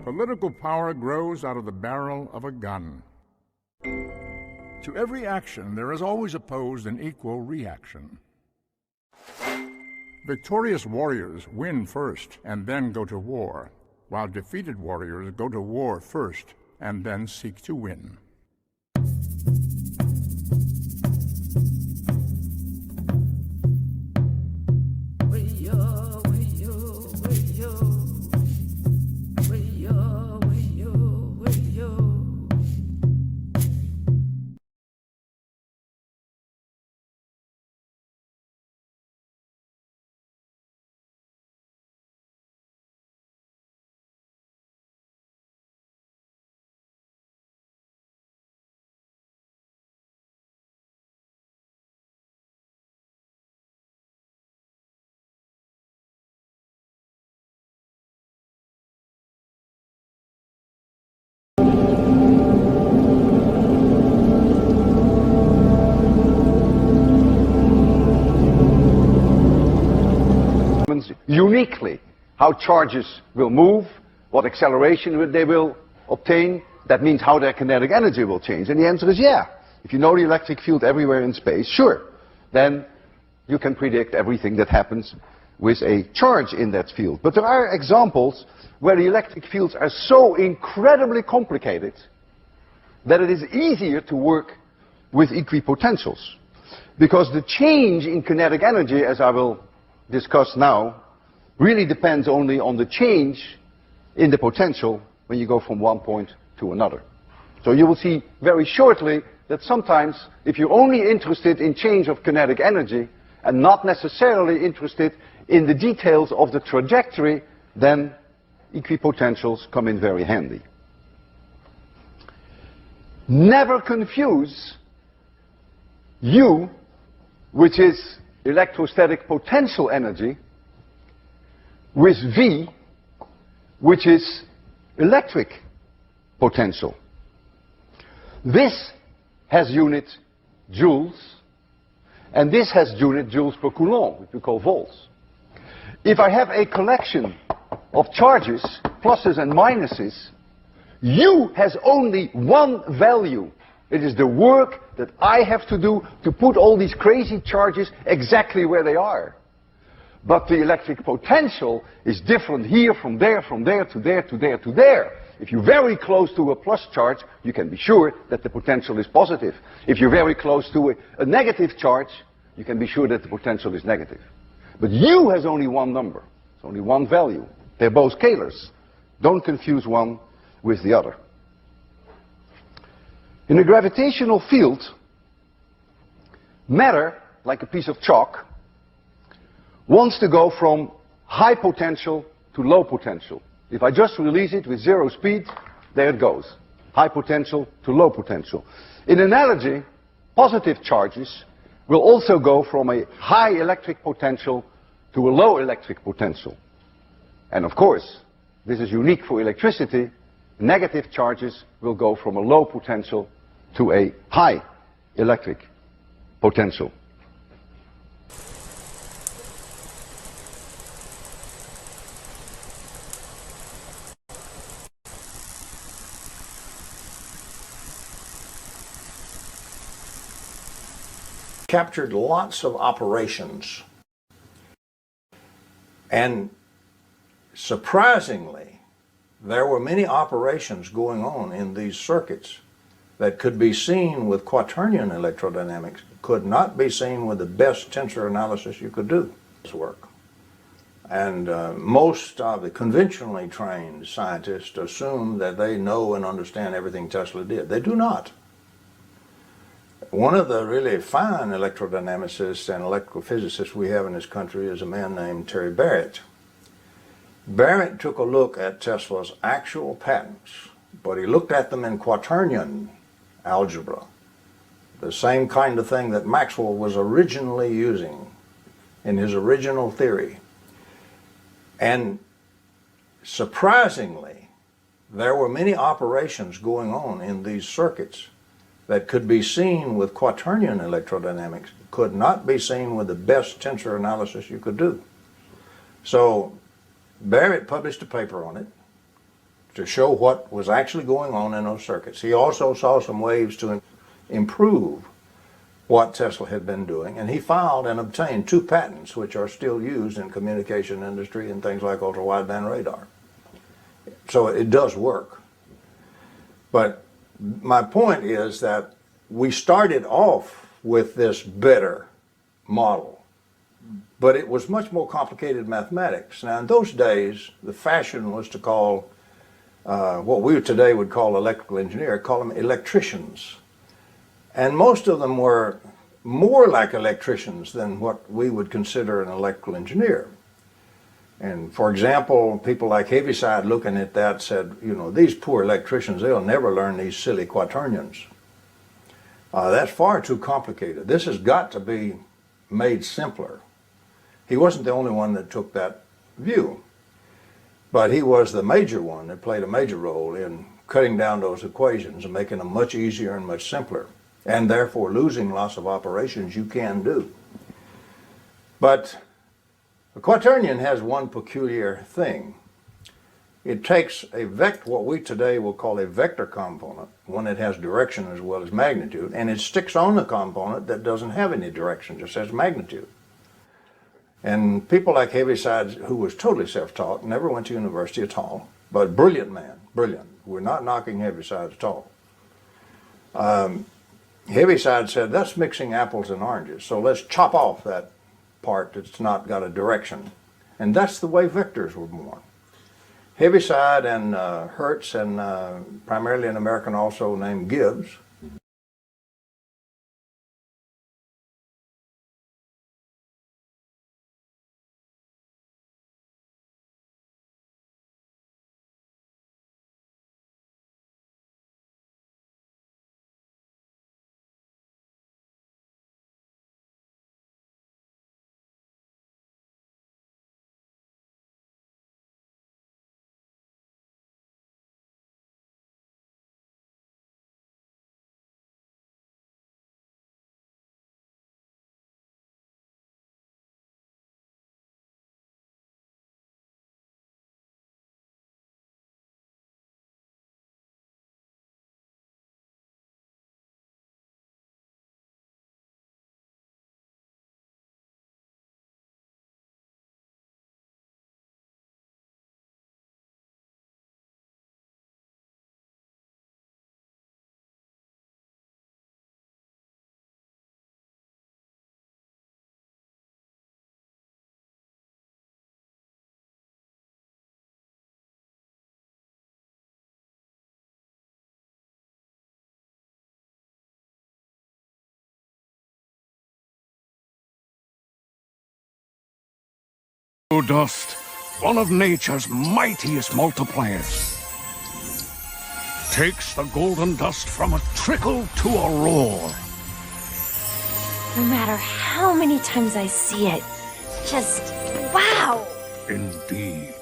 Political power grows out of the barrel of a gun. To every action, there is always opposed an equal reaction. Victorious warriors win first and then go to war, while defeated warriors go to war first and then seek to win. Uniquely how charges will move, what acceleration they will obtain. That means how their kinetic energy will change. And the answer is yeah. If you know the electric field everywhere in space, sure, then you can predict everything that happens with a charge in that field. But there are examples where the electric fields are so incredibly complicated that it is easier to work with equipotentials. Because the change in kinetic energy, as I will discuss now, really depends only on the change in the potential when you go from one point to another. So you will see very shortly that sometimes, if you're only interested in change of kinetic energy and not necessarily interested in the details of the trajectory, then equipotentials come in very handy. Never confuse U, which is electrostatic potential energy, with V, which is electric potential. This has unit joules, and this has unit joules per coulomb, which we call volts. If I have a collection of charges, pluses and minuses, U has only one value. It is the work that I have to do to put all these crazy charges exactly where they are. But the electric potential is different here, from there to there to there to there. If you're very close to a plus charge, you can be sure that the potential is positive. If you're very close to a negative charge, you can be sure that the potential is negative. But U has only one number. It's only one value. They're both scalars. Don't confuse one with the other. In a gravitational field, matter, like a piece of chalk, wants to go from high potential to low potential. If I just release it with zero speed, there it goes. High potential to low potential. In analogy, positive charges will also go from a high electric potential to a low electric potential. And of course, this is unique for electricity. Negative charges will go from a low potential to a high electric potential. Captured lots of operations, and surprisingly, there were many operations going on in these circuits that could be seen with quaternion electrodynamics, could not be seen with the best tensor analysis you could do this work. And most of the conventionally trained scientists assume that they know and understand everything Tesla did. They do not. One of the really fine electrodynamicists and electrophysicists we have in this country is a man named Terry Barrett. Barrett took a look at Tesla's actual patents, but he looked at them in quaternion algebra, the same kind of thing that Maxwell was originally using in his original theory. And surprisingly, there were many operations going on in these circuits that could be seen with quaternion electrodynamics, could not be seen with the best tensor analysis you could do. So Barrett published a paper on it, to show what was actually going on in those circuits. He also saw some ways to improve what Tesla had been doing, and he filed and obtained 2 patents which are still used in communication industry and things like ultra-wideband radar. So it does work. But my point is that we started off with this better model, but it was much more complicated mathematics. Now in those days, the fashion was to call what we today would call electrical engineer, call them electricians. And most of them were more like electricians than what we would consider an electrical engineer. And for example, people like Heaviside looking at that said, you know, these poor electricians, they'll never learn these silly quaternions. That's far too complicated. This has got to be made simpler. He wasn't the only one that took that view, but he was the major one that played a major role in cutting down those equations and making them much easier and much simpler, and therefore losing lots of operations you can do. But a quaternion has one peculiar thing. It takes a vector, what we today will call a vector component, one that has direction as well as magnitude, and it sticks on the component that doesn't have any direction, just has magnitude. And people like Heaviside, who was totally self-taught, never went to university at all, but brilliant man, brilliant. We're not knocking Heaviside at all. Heaviside said, that's mixing apples and oranges, so let's chop off that part that's not got a direction. And that's the way vectors were born. Heaviside and Hertz and primarily an American also named Gibbs. Dust, one of nature's mightiest multipliers, takes the golden dust from a trickle to a roar. No matter how many times I see it, just wow! Indeed.